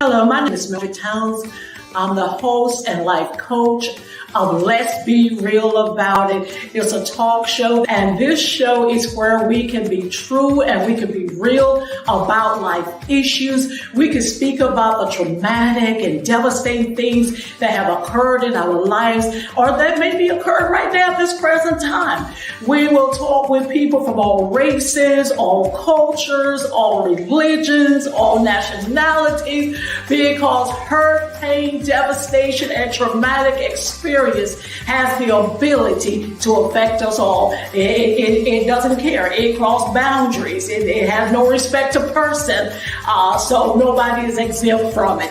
Hello, my name is Mildred. I'm the host and life coach of Let's Be Real About It. It's a talk show, and this show is where we can be true and we can be real about life issues. We can speak about the traumatic and devastating things that have occurred in our lives or that may be occurring right now at this present time. We will talk with people from all races, all cultures, all religions, all nationalities, because hurt, pain, devastation, and traumatic experience has the ability to affect us all. It doesn't care. It crosses boundaries. It has no respect to person. So nobody is exempt from it.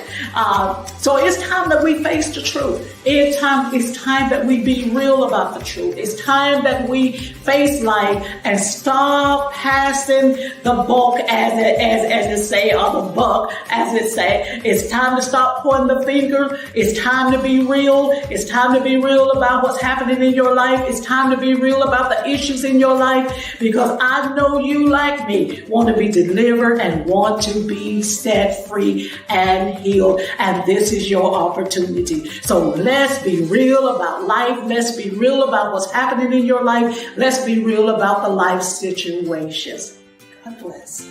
So it's time that we face the truth. It's time that we be real about the truth. It's time that we face life and stop passing the buck, as it say, or the buck, as it say. It's time to stop pointing the finger. It's time to be real. It's time to be real about what's happening in your life. It's time to be real about the issues in your life, because I know you, like me, want to be delivered and want to be set free and healed. And this is your opportunity. So let's be real about life. Let's be real about what's happening in your life. Let's be real about the life situations. God bless.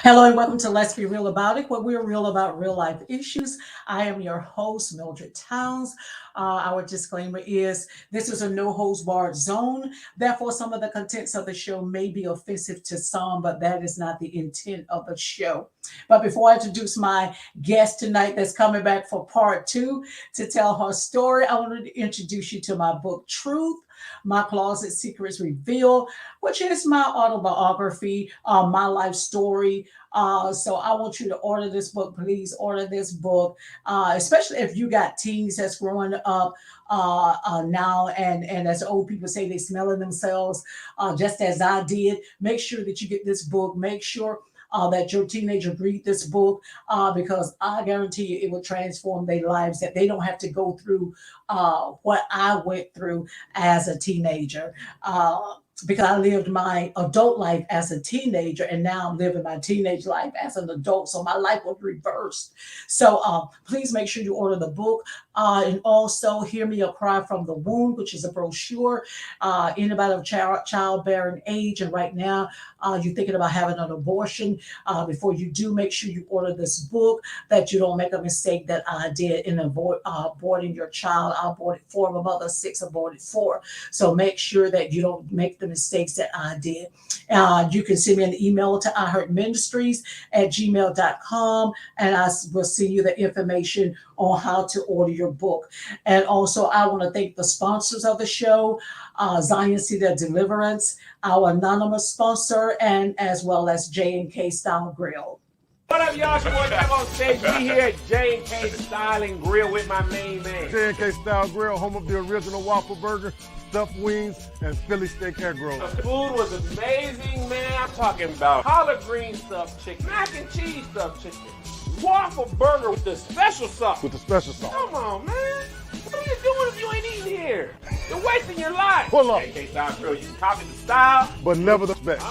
Hello and welcome to Let's Be Real About It, where we're real about real life issues. I am your host, Mildred Towns. Our disclaimer is this is a no holds barred zone. Therefore, some of the contents of the show may be offensive to some, but that is not the intent of the show. But before I introduce my guest tonight that's coming back for part 2 to tell her story, I wanted to introduce you to my book, Truth, My Closet Secrets Revealed, which is my autobiography, my life story. So I want you to order this book. Please order this book, especially if you got teens that's growing up now, and as old people say, they smelling themselves, just as I did. Make sure that you get this book. Make sure that your teenager read this book, because I guarantee you it will transform their lives, that they don't have to go through what I went through as a teenager. Because I lived my adult life as a teenager, and now I'm living my teenage life as an adult. So my life was reversed. So please make sure you order the book. And also Hear Me a Cry from the Womb, which is a brochure. Anybody of childbearing age, and right now you're thinking about having an abortion, before you do, make sure you order this book, that you don't make a mistake that I did in aborting your child. I aborted 4 of my mother, 6 aborted 4. So make sure that you don't make the mistakes that I did. You can send me an email to iheartministries@gmail.com, and I will send you the information on how to order your book. And also, I want to thank the sponsors of the show, Zion City of Deliverance, our anonymous sponsor, and as well as J&K Style Grill. What up, y'all? It's your boy back on stage. We here at J&K Style and Grill with my main man. J&K Style Grill, home of the original waffle burger, stuffed wings, and Philly steak egg roll. The food was amazing, man. I'm talking about collard green stuffed chicken, mac and cheese stuffed chicken, waffle burger with the special sauce. With the special sauce. Come on, man. What are you doing if you ain't eating here? You're wasting your life. Pull up. J&K Style Grill, you can copy the style, But never the best.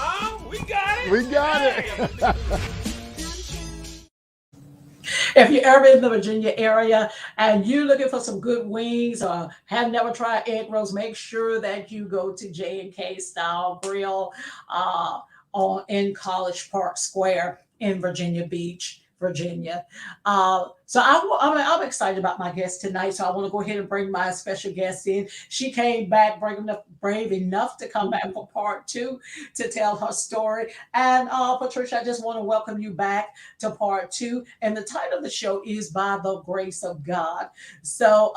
we got it. We got it. If you're ever in the Virginia area and you're looking for some good wings or have never tried egg rolls, make sure that you go to J&K Style Grill in College Park Square in Virginia Beach, Virginia. So I'm excited about my guest tonight. So I want to go ahead and bring my special guest in. She came back brave enough to come back for part 2 to tell her story. And Patricia, I just want to welcome you back to part 2. And the title of the show is By the Grace of God. So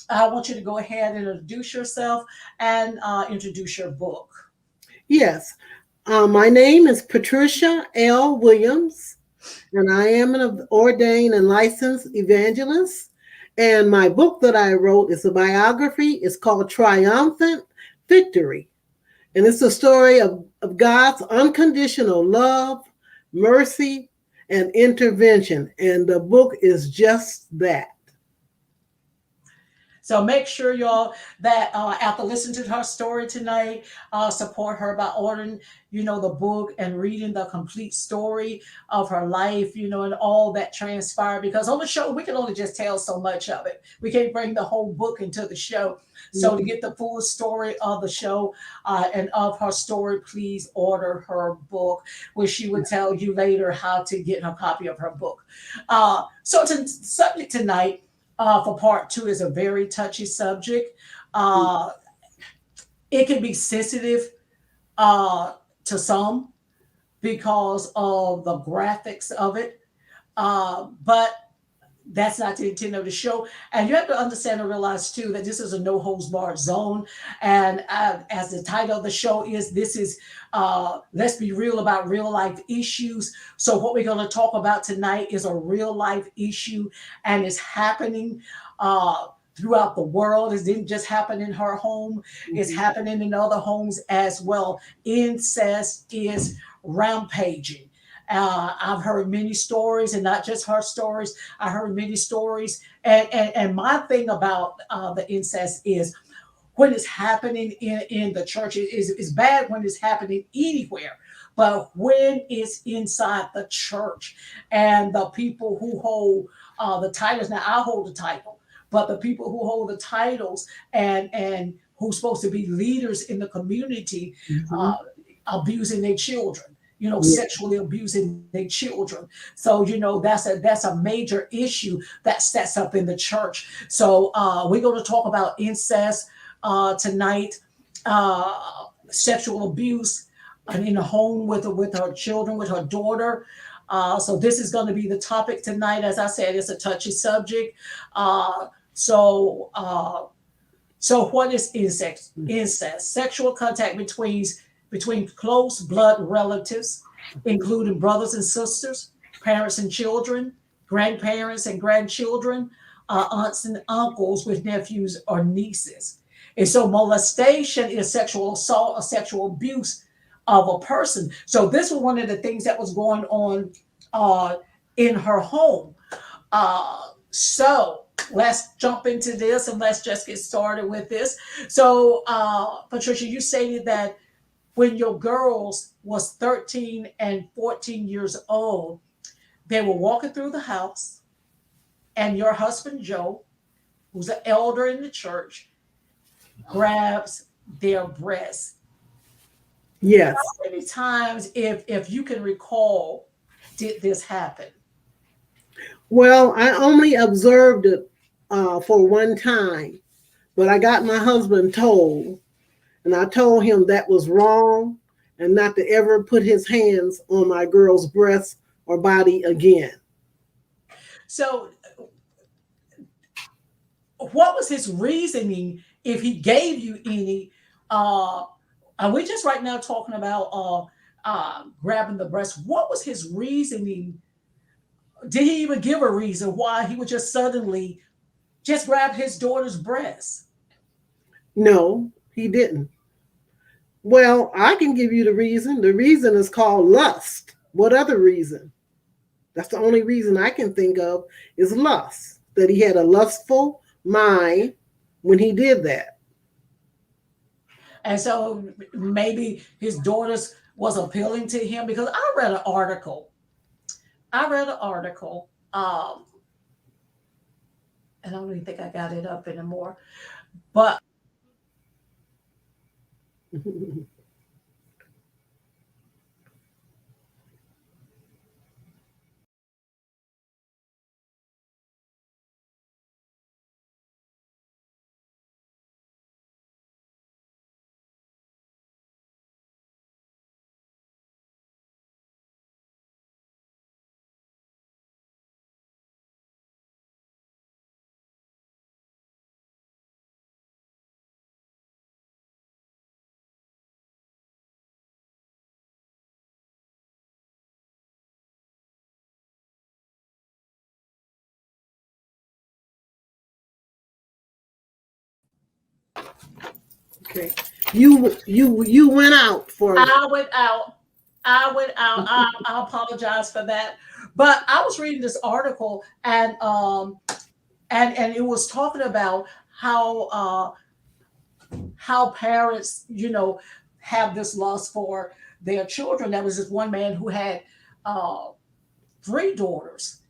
I want you to go ahead and introduce yourself and introduce your book. Yes. My name is Patricia L. Williams, and I am an ordained and licensed evangelist. And my book that I wrote is a biography. It's called Triumphant Victory. And it's a story of God's unconditional love, mercy, and intervention. And the book is just that. So make sure y'all that after listening to her story tonight, support her by ordering, the book and reading the complete story of her life, and all that transpired. Because on the show, we can only just tell so much of it. We can't bring the whole book into the show. So to get the full story of the show and of her story, please order her book, where she would tell you later how to get a copy of her book. So to subject tonight for part two is a very touchy subject. Uh, it can be sensitive to some because of the graphics of it, but that's not the intent of the show. And you have to understand and realize too that this is a no holds barred zone. And as the title of the show is, this is let's be real about real life issues. So what we're going to talk about tonight is a real life issue, and it's happening throughout the world. It didn't just happen in her home, it's happening in other homes as well. Incest is rampaging. I've heard many stories, and not just her stories. I heard many stories, and my thing about the incest is when it's happening in the church. It's bad when it's happening anywhere, but when it's inside the church and the people who hold the titles. Now I hold the title, but the people who hold the titles and who's supposed to be leaders in the community abusing their children, sexually abusing their children. So, that's a major issue that sets up in the church. So we're going to talk about incest tonight, sexual abuse in the home with her children, with her daughter. So this is going to be the topic tonight. As I said, it's a touchy subject. So what is incest? Incest, sexual contact between close blood relatives, including brothers and sisters, parents and children, grandparents and grandchildren, aunts and uncles with nephews or nieces. And so molestation is sexual assault or sexual abuse of a person. So this was one of the things that was going on in her home. So let's jump into this and let's just get started with this. So Patricia, you stated that when your girls was 13 and 14 years old, they were walking through the house, and your husband Joe, who's an elder in the church, grabs their breasts. Yes. How many times, if you can recall, did this happen? Well, I only observed it for one time, but I got my husband told, and I told him that was wrong and not to ever put his hands on my girl's breast or body again. So what was his reasoning, if he gave you any? Are we just right now talking about grabbing the breast? What was his reasoning? Did he even give a reason why he would just suddenly just grab his daughter's breast? No, he didn't. Well, I can give you the reason. The reason is called lust. What other reason? That's the only reason I can think of is lust, that he had a lustful mind when he did that. And so maybe his daughters was appealing to him, because I read an article. And I don't even think I got it up anymore. But Okay. You went out for I went out. I apologize for that. But I was reading this article, and it was talking about how parents, have this lust for their children. There was this one man who had uh, three daughters,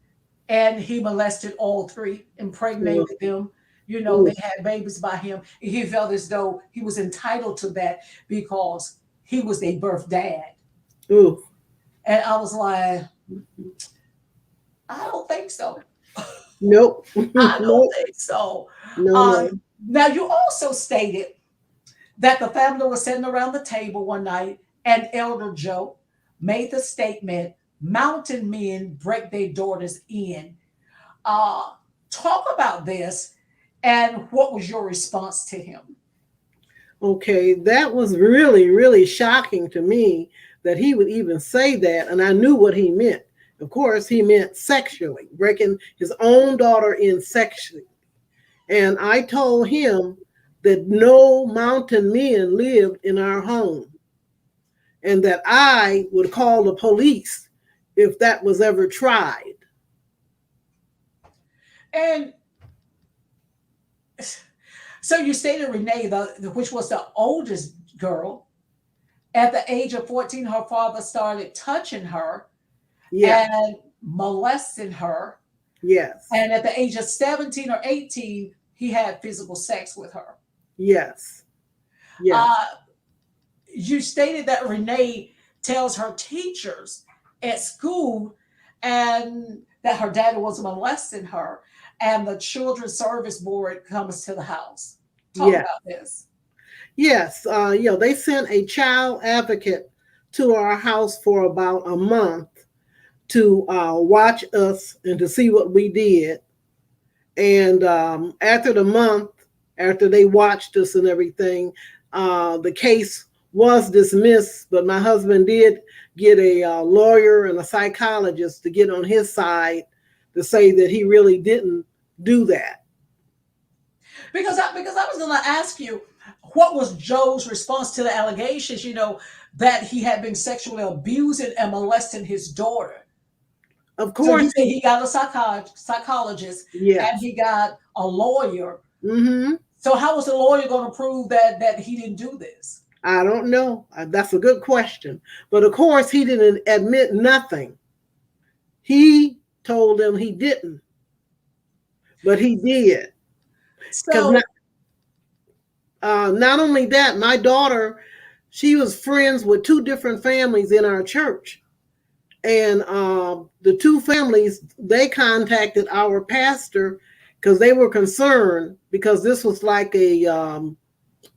and he molested all three, Ooh, impregnated them. ooh, They had babies by him. And he felt as though he was entitled to that because he was their birth dad. ooh. And I was like, I don't think so. Nope. I don't Nope. think so. No, Uh, no. Now, you also stated that the family was sitting around the table one night, and Elder Joe made the statement, "Mountain men break their daughters in." Uh, Talk about this, and what was your response to him? Okay, that was really, really shocking to me that he would even say that, and I knew what he meant. Of course, he meant sexually, breaking his own daughter in sexually. And I told him that no mountain men lived in our home and that I would call the police if that was ever tried. And so you stated Renee, which was the oldest girl, at the age of 14, her father started touching her Yes, and molesting her. yes, And at the age of 17 or 18, he had physical sex with her. yes, yes, Uh, you stated that Renee tells her teachers at school and that her daddy was molesting her, and the children's service board comes to the house. Talk yes. about this. Yes, they sent a child advocate to our house for about a month to watch us and to see what we did. And after the month, after they watched us and everything, the case was dismissed. But my husband did get a lawyer and a psychologist to get on his side to say that he really didn't do that. Because I was going to ask you, what was Joe's response to the allegations? That he had been sexually abusing and molesting his daughter. Of So you course, say he got a psychologist and yes. he got a lawyer. Hmm. So how was the lawyer going to prove that he didn't do this? I don't know. That's a good question. But of course, he didn't admit nothing. He told them he didn't, but he did. Because So not only that, my daughter, she was friends with two different families in our church. And the two families, they contacted our pastor because they were concerned because this was like a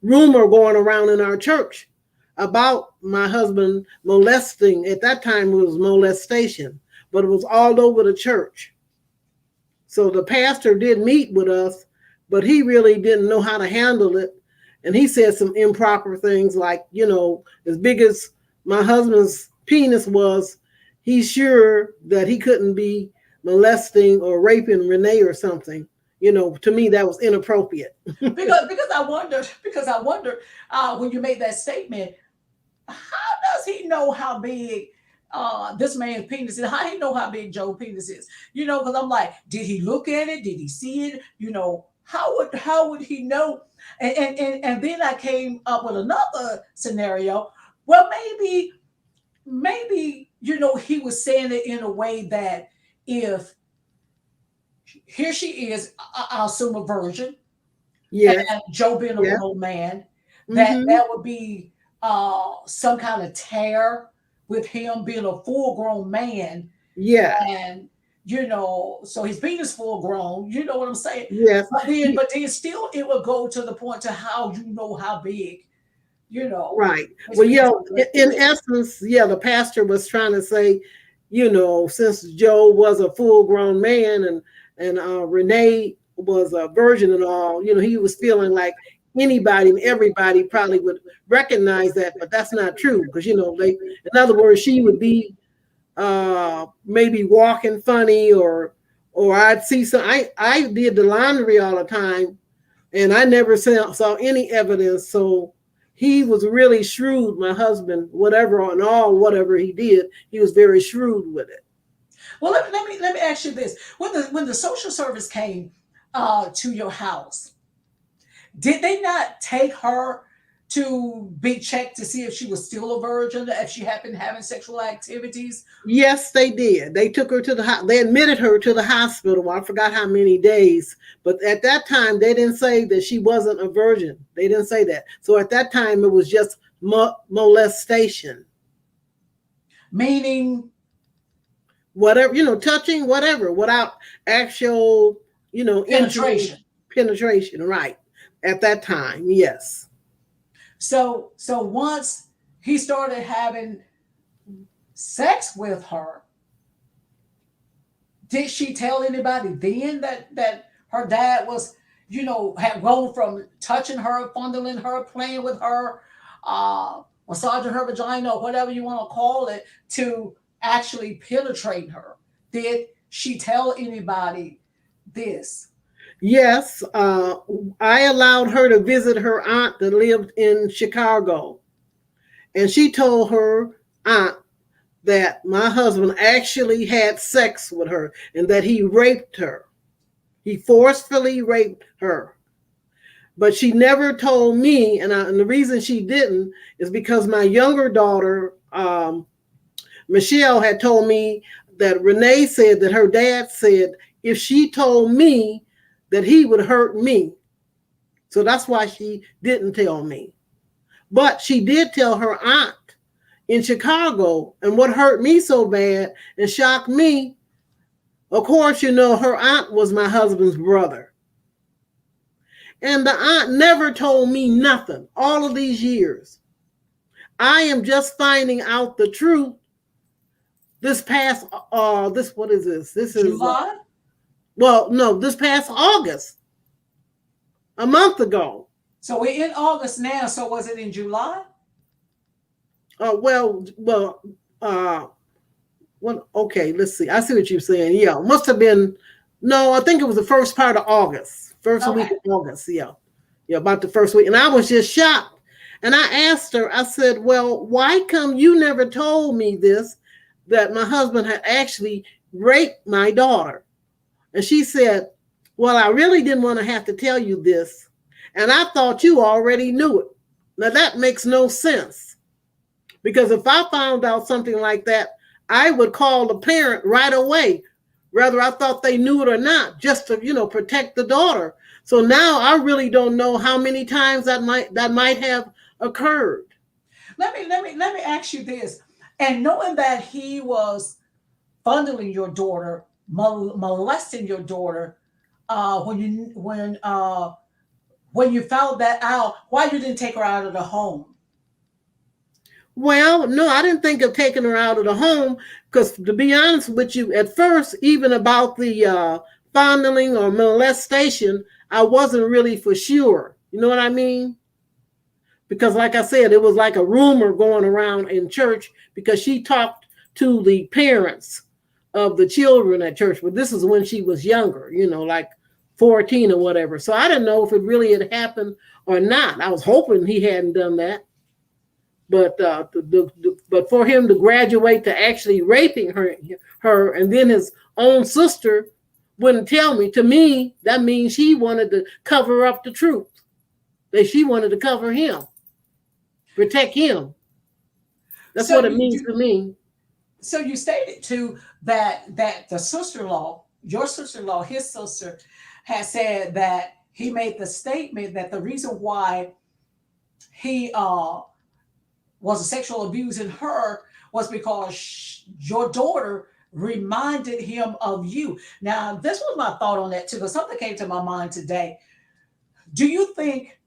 rumor going around in our church about my husband molesting. At that time, it was molestation, but it was all over the church. So the pastor did meet with us, but he really didn't know how to handle it. And he said some improper things like, as big as my husband's penis was, he's sure that he couldn't be molesting or raping Renee or something. To me, that was inappropriate. because I wonder when you made that statement, how does he know how big this man's penis is? How do he know how big Joe's penis is? Because I'm like, did he look at it? Did he see it? How would he know? And then I came up with another scenario. Well, maybe he was saying it in a way that if here she is, I'll assume a virgin, Yes. and Joe being a Yeah. grown man, that Mm-hmm. that would be some kind of tear with him being a full grown man, Yeah. and so his penis full grown. You know what I'm saying? Yes. But then still, it would go to the point to how how big Right. his Well, penis in is. essence, the pastor was trying to say, since Joe was a full-grown man and Renee was a virgin and all, he was feeling like anybody and everybody probably would recognize that, but that's not true because in other words, she would be maybe walking funny or I'd see some. I did the laundry all the time and I never saw any evidence. So he was really shrewd, my husband, whatever he did, he was very shrewd with it. Well, let me ask you this: when the social service came to your house, did they not take her to be checked to see if she was still a virgin, if she had been having sexual activities? Yes, they did. They took her to they admitted her to the hospital. I forgot how many days, but at that time they didn't say that she wasn't a virgin. They didn't say that. So at that time it was just molestation. Meaning, Whatever, touching, whatever, without actual, intimate penetration. penetration, right? At that time, yes. So once he started having sex with her, did she tell anybody then that her dad was, had gone from touching her, fondling her, playing with her, massaging her vagina, or whatever you want to call it, to actually penetrate her? Did she tell anybody this? Yes, I allowed her to visit her aunt that lived in Chicago, and she told her aunt that my husband actually had sex with her and that he raped her. He forcefully raped her. But she never told me, and the reason she didn't is because my younger daughter, Michelle, had told me that Renee said that her dad said if she told me that he would hurt me. So that's why she didn't tell me. But she did tell her aunt in Chicago. And what hurt me so bad and shocked me, of course, her aunt was my husband's brother. And the aunt never told me nothing all of these years. I am just finding out the truth this past, what is this? This is July? Well, no, this past August, a month ago. So we're in August now. So was it in July? Well, okay, let's see. I see what you're saying. Yeah, must have been, no, I think it was the first part of August, first week of August. Yeah, about the first week. And I was just shocked. And I asked her, I said, well, why come you never told me this, that my husband had actually raped my daughter? And she said, well, I really didn't want to have to tell you this. And I thought you already knew it. Now that makes no sense. Because if I found out something like that, I would call the parent right away, whether I thought they knew it or not, just to, protect the daughter. So now I really don't know how many times that might have occurred. Let me ask you this. And knowing that he was fondling your daughter, molesting your daughter, when you found that out, why you didn't take her out of the home? Well, no, I didn't think of taking her out of the home because, to be honest with you, at first, even about the fondling or molestation, I wasn't really for sure. You know what I mean? Because, like I said, it was like a rumor going around in church because she talked to the parents of the children at church. But this is when she was younger, like 14 or whatever. So I didn't know if it really had happened or not. I was hoping he hadn't done that. But but for him to graduate to actually raping her, and then his own sister wouldn't tell me. To me, that means she wanted to cover up the truth. That she wanted to cover him, protect him. That's what it means to me. So you stated too that the sister-in-law, your sister-in-law, his sister, had said that he made the statement that the reason why he was a sexual abusing her was because your daughter reminded him of you. Now, this was my thought on that too, because something came to my mind today. Do you think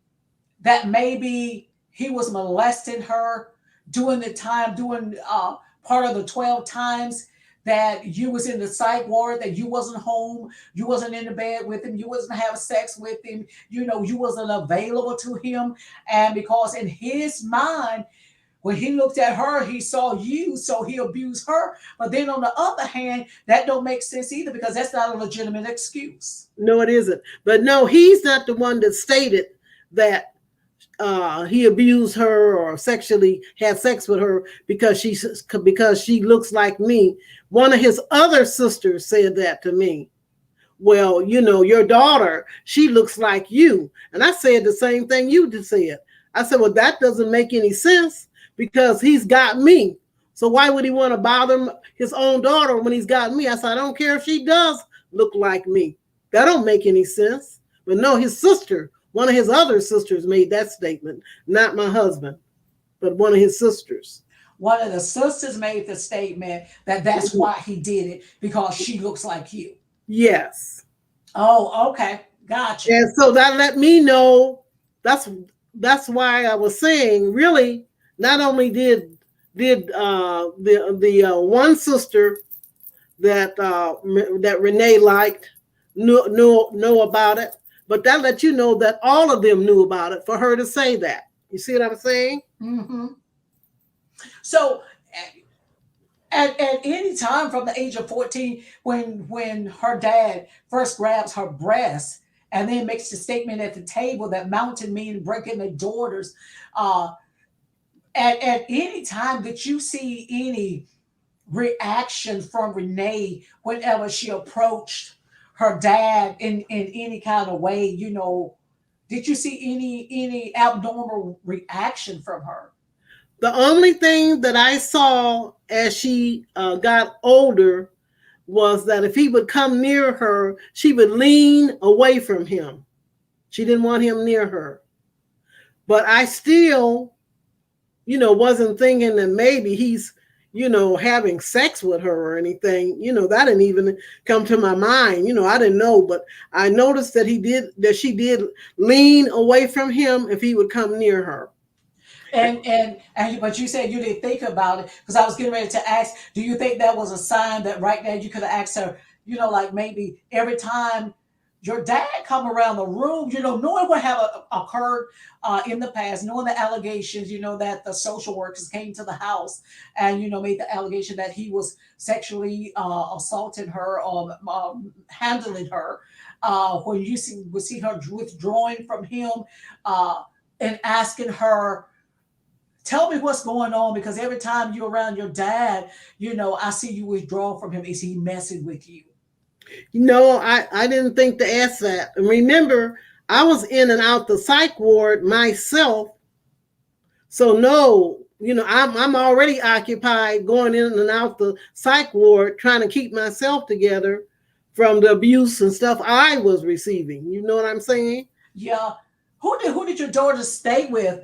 that maybe he was molesting her during part of the 12 times that you was in the psych ward, that you wasn't home, you wasn't in the bed with him, you wasn't having sex with him, you wasn't available to him, and because in his mind, when he looked at her, he saw you, so he abused her. But then on the other hand, that don't make sense either, because that's not a legitimate excuse. No, it isn't. But no, he's not the one that stated that he abused her or sexually had sex with her because she looks like me. One of his other sisters said that to me. Well, your daughter, she looks like you. And I said the same thing you just said. I said, well, that doesn't make any sense because he's got me. So why would he want to bother his own daughter when he's got me? I said, I don't care if she does look like me. That don't make any sense. But no, his sister, one of his other sisters made that statement, not my husband, but one of his sisters. One of the sisters made the statement that that's why he did it, because she looks like you. Yes. Oh, okay. Gotcha. And so that let me know that's why I was saying, really, not only did the one sister that Renee liked know about it, but that let you know that all of them knew about it for her to say that. You see what I'm saying? Mm-hmm. So at any time from the age of 14, when her dad first grabs her breast and then makes the statement at the table that mountain men breaking their daughters, at any time that you see any reaction from Renee whenever she approached her dad in any kind of way, did you see any abnormal reaction from her? The only thing that I saw as she got older was that if he would come near her, she would lean away from him. She didn't want him near her. But I still, wasn't thinking that maybe he's, having sex with her or anything. That didn't even come to my mind. I didn't know, but I noticed that she did lean away from him if he would come near her. But you said you didn't think about it, because I was getting ready to ask, do you think that was a sign that right now you could have asked her, like maybe every time your dad come around the room, knowing what have occurred in the past, knowing the allegations, that the social workers came to the house and, made the allegation that he was sexually assaulting her or handling her, when you would see her withdrawing from him and asking her, tell me what's going on, because every time you're around your dad, I see you withdraw from him. Is he messing with you? I didn't think to ask that. And remember, I was in and out the psych ward myself. So no, I'm already occupied going in and out the psych ward, trying to keep myself together from the abuse and stuff I was receiving. You know what I'm saying? Yeah. Who did your daughter stay with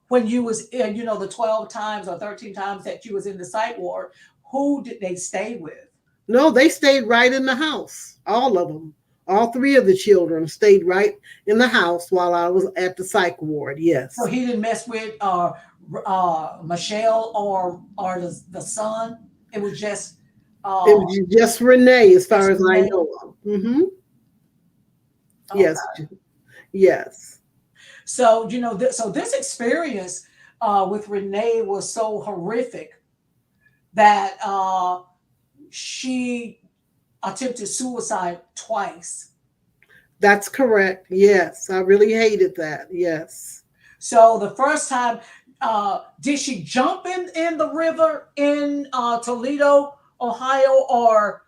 when you was in, the 12 times or 13 times that you was in the psych ward? Who did they stay with? No, they stayed right in the house. All of them. All three of the children stayed right in the house while I was at the psych ward. Yes. So he didn't mess with Michelle or the son. It was just it was just Renee, as far as Renee. I know of. Mm-hmm. Okay. Yes. Yes. So so this experience with Renee was so horrific that she attempted suicide twice. That's correct. Yes. I really hated that. Yes. So the first time, did she jump in the river in Toledo, Ohio, or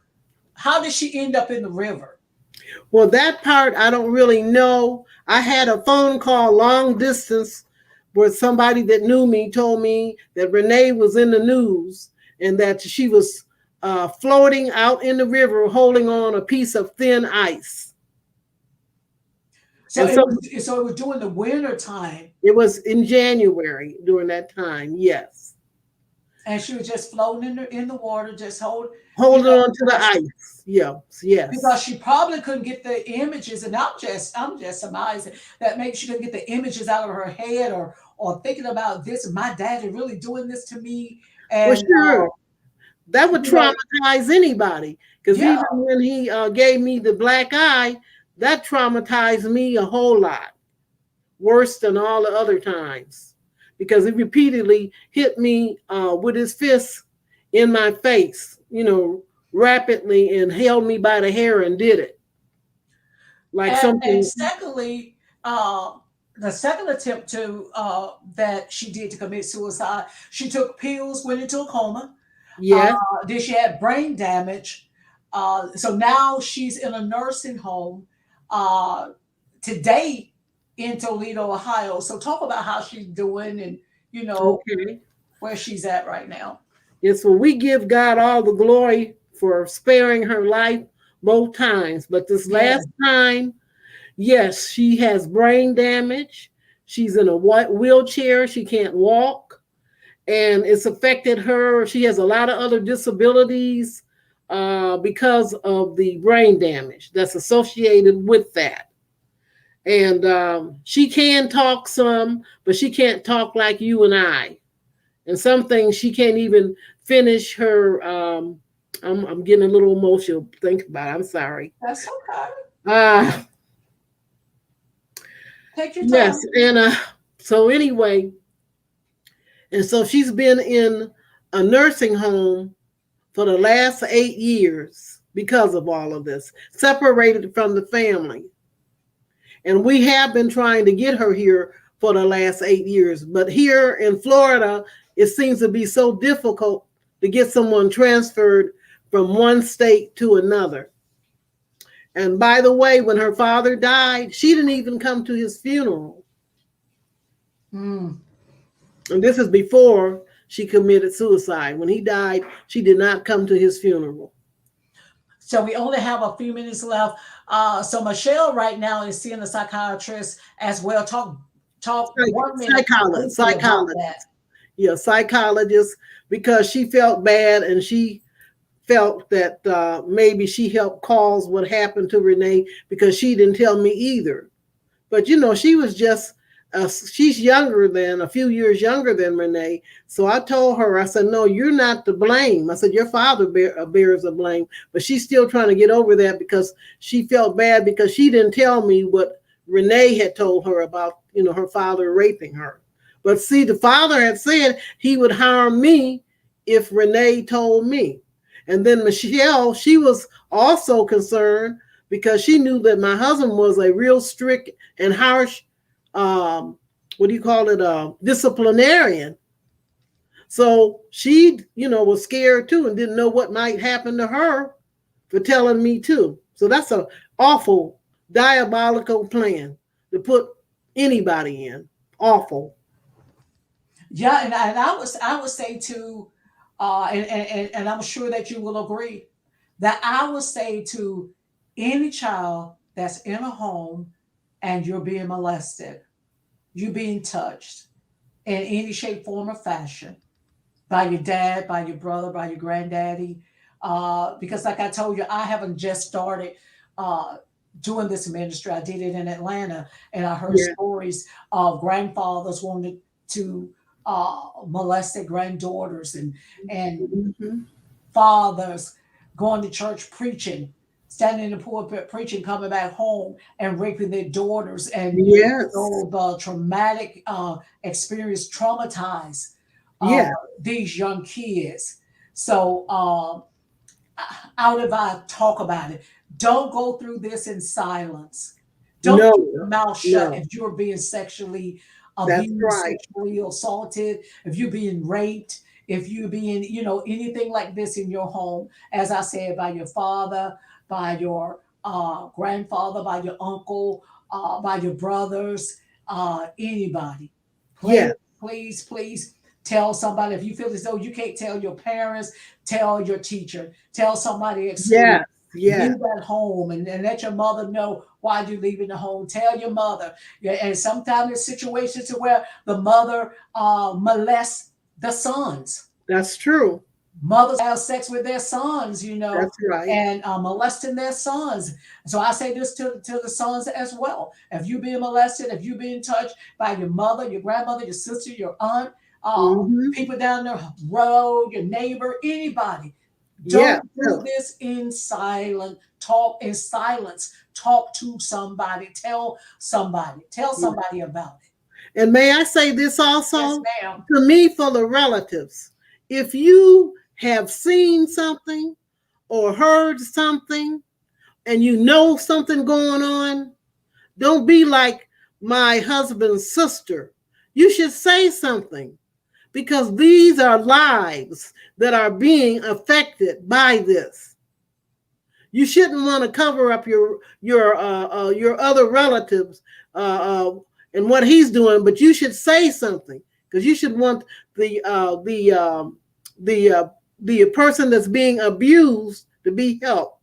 how did she end up in the river? Well, that part I don't really know. I had a phone call long distance where somebody that knew me told me that Renee was in the news and that she was floating out in the river holding on a piece of thin ice. So it was during the winter time. It was in January during that time, yes. And she was just floating in the water, just holding on to the ice. Yes. Because she probably couldn't get the images, and I'm just surmising that maybe she couldn't get the images out of her head or thinking about this. My dad is really doing this to me. And well, sure. That would traumatize anybody, because even when he gave me the black eye, that traumatized me a whole lot, worse than all the other times, because he repeatedly hit me with his fists in my face, rapidly, and held me by the hair and did it. Like something. And secondly, the second attempt to that she did to commit suicide, she took pills, went into a coma. Yes. Then she had brain damage. So now she's in a nursing home uh, today in Toledo, Ohio. So talk about how she's doing and you know Okay. where she's at right now. Yes, well, we give God all the glory for sparing her life both times. But this Yes, last time, yes, she has brain damage. She's in a wheelchair. She can't walk. And it's affected her. She has a lot of other disabilities because of the brain damage that's associated with that. And she can talk some, but she can't talk like you and I. And some things she can't even finish her. I'm getting a little emotional. Think about it. I'm sorry. that's okay. Uh, Take your yes. time. And so, anyway, and so she's been in a nursing home for the last 8 years because of all of this, separated from the family. And we have been trying to get her here for the last 8 years. But here in Florida, it seems to be so difficult to get someone transferred from one state to another. And by the way, when her father died, she didn't even come to his funeral. Mm. And this is before she committed suicide. When he died, she did not come to his funeral. So we only have a few minutes left. So Michelle right now is seeing a psychiatrist as well. Talk 1 minute briefly about that. Psychologist. Yeah, psychologist, because she felt bad and she felt that maybe she helped cause what happened to Renee because she didn't tell me either. But she was just she's younger than a few years younger than Renee. So I told her, I said, no, you're not to blame. I said, your father bears the blame, but she's still trying to get over that because she felt bad because she didn't tell me what Renee had told her about, her father raping her. But see, the father had said he would harm me if Renee told me. And then Michelle, she was also concerned because she knew that my husband was a real strict and harsh, what do you call it, disciplinarian. So she, was scared too and didn't know what might happen to her for telling me too. So that's an awful, diabolical plan to put anybody in. Awful. Yeah, and I would say too, and I'm sure that you will agree that I would say to any child that's in a home and you're being molested, you being touched in any shape, form, or fashion by your dad, by your brother, by your granddaddy. Because, like I told you, I haven't just started uh, doing this ministry. I did it in Atlanta, and I heard Yeah. stories of grandfathers wanting to molest their granddaughters, and Mm-hmm. fathers going to church preaching, standing in the pulpit preaching, coming back home and raping their daughters, and Yes. so the traumatic experience traumatized uh, Yeah. these young kids. So out of I talk about it, don't go through this in silence. Don't No. keep your mouth shut No. if you're being sexually That's abused, right. sexually assaulted, if you're being raped, if you're being, anything like this in your home, as I said, by your father, by your grandfather, by your uncle, by your brothers, anybody. Please, Yeah. please, please tell somebody. If you feel as though you can't tell your parents, tell your teacher, tell somebody at school. Yes. Yes. Leave at home and let your mother know why you're leaving the home. Tell your mother. Yeah, and sometimes there's situations to where the mother molests the sons. That's true. Mothers have sex with their sons, That's right. and molesting their sons. So I say this to the sons as well. If you're being molested, if you're being touched by your mother, your grandmother, your sister, your aunt, Mm-hmm. people down the road, your neighbor, anybody, Yeah. don't do this in silence. Talk in silence. Talk to somebody. Tell somebody. Tell Yeah. somebody about it. And may I say this Yes, also? ma'am. To me, for the relatives, if you have seen something or heard something and you know something going on, don't be like my husband's sister, you should say something, because these are lives that are being affected by this. You shouldn't want to cover up your other relatives and what he's doing, but you should say something, because you should want the person that's being abused to be helped.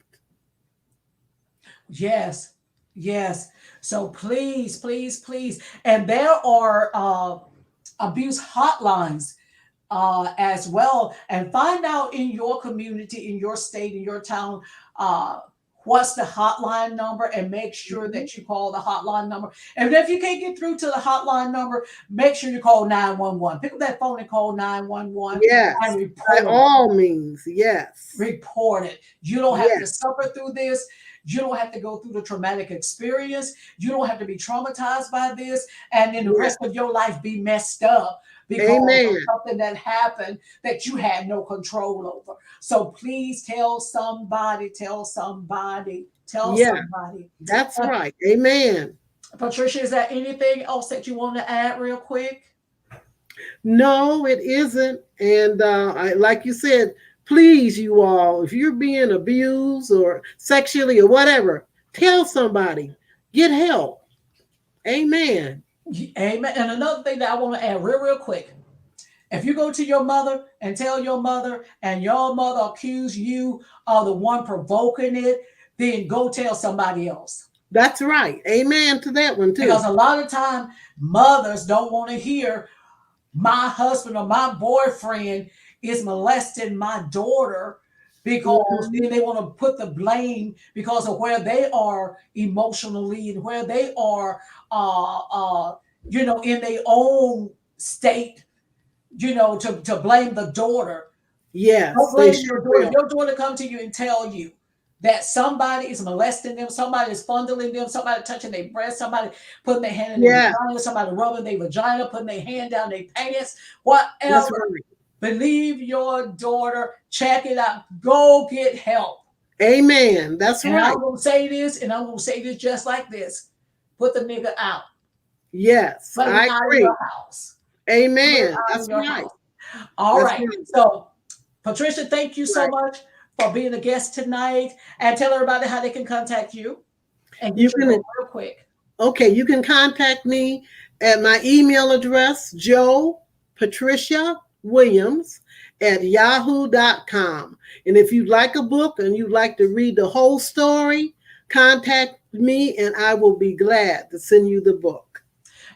Yes, yes. So please, please, please. And there are abuse hotlines as well. And find out in your community, in your state, in your town, uh, what's the hotline number, and make sure Mhm. that you call the hotline number. And if you can't get through to the hotline number, make sure you call 911. Pick up that phone and call 911 and Yes, by report it. all means. Yes. Report it. You don't have to Yes. suffer through this. You don't have to go through the traumatic experience. You don't have to be traumatized by this and then the Yes. rest of your life be messed up because of Amen. something that happened that you had no control over. So please tell somebody, tell somebody, tell Yeah, somebody. that's Uh, right. Amen. Patricia, is there anything else that you want to add real quick? No, it isn't. And like you said, please, you all, if you're being abused or sexually or whatever, tell somebody. Get help. Amen. Amen. And another thing that I want to add real quick. If you go to your mother and tell your mother, and your mother accuse you of the one provoking it, then go tell somebody else. That's right. Amen to that one, Because too. a lot of time mothers don't want to hear my husband or my boyfriend is molesting my daughter, because Mhm. then they want to put the blame because of where they are emotionally and where they are, uh, uh, in their own state, to blame the daughter. Don't Yes, they blame sure your daughter. If will. your daughter come to you and tell you that somebody is molesting them, somebody is fondling them, somebody touching their breast, somebody putting their hand in their Yeah, vagina, somebody rubbing their vagina, putting their hand down their pants, that's whatever, right. believe your daughter, check it out, go get help. Amen. That's And I'm right. gonna say this, and I'm gonna say this just like this: put the nigga out, Yes, put him I out of agree. your house, put him Amen. out of That's your right. house. All That's right. right. So Patricia, thank you so Right. much for being a guest tonight, and tell everybody how they can contact you and You get your can book real quick. Okay, you can contact me at my email address, Joe Patricia Williams at yahoo.com. And if you'd like a book and you'd like to read the whole story, contact me and I will be glad to send you the book.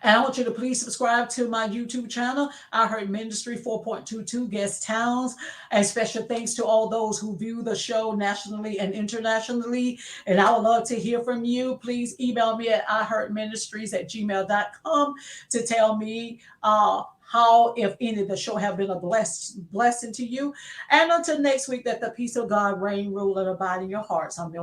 And I want you to please subscribe to my YouTube channel, I Heard Ministry 4.22 Guest Towns. And special thanks to all those who view the show nationally and internationally. And I would love to hear from you. Please email me at iheartministries@gmail.com to tell me how, if any, the show have been a blessing to you. And until next week, that the peace of God reign, rule, and abide in your hearts. I'm Mildred.